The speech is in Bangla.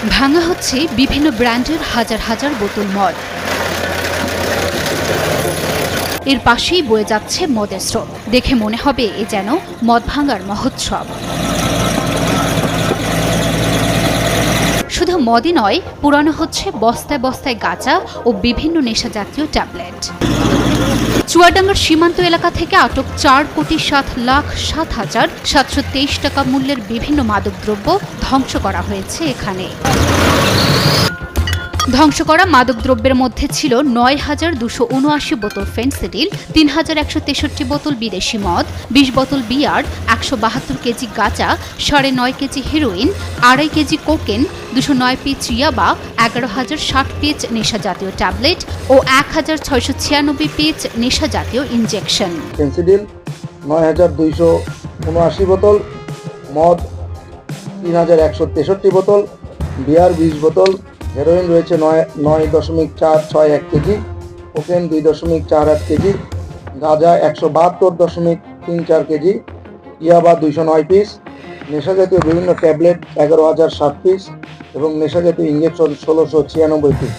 ভাঙা হচ্ছে বিভিন্ন ব্র্যান্ডের হাজার হাজার বোতল মদ। এর পাশেই বয়ে যাচ্ছে মদের স্রোত। দেখে মনে হবে এ যেন মদ ভাঙার মহোৎসব। শুধু মদই নয়, পুরানো হচ্ছে বস্তায় বস্তায় গাঁজা ও বিভিন্ন নেশাজাতীয় ট্যাবলেট। চুয়াডাঙ্গার সীমান্ত এলাকা থেকে আটক 4,07,07,723 টাকা মূল্যের বিভিন্ন মাদকদ্রব্য ধ্বংস করা হয়েছে এখানে। ধ্বংস করা মাদকদ্রব্যের মধ্যে ছিল 9,279 বোতল ফেনসিডিল, 3,163 বোতল বিদেশি মদ, 20 বোতল বিয়ার, 172 কেজি গাঁজা, 9.5 KG heroin, 2.5 KG cocaine, 209 piece ইয়াবা, 11,060 পিস নেশাজাতীয় ট্যাবলেট ও 1,696 পিস নেশাজাতীয় ইনজেকশন। ফেনসিডিল 9,279 বোতল, মদ 3,163 বোতল, বিয়ার 20 বোতল, হেরোইন রয়েছে 9.461 কেজি, কোকেন 2.48 কেজি, গাঁজা 172.34 কেজি, ইয়াবা 209 পিস, নেশাজাতীয় বিভিন্ন ট্যাবলেট 11,007 পিস এবং নেশাজাতীয় ইঞ্জেকশন 1,696 পিস।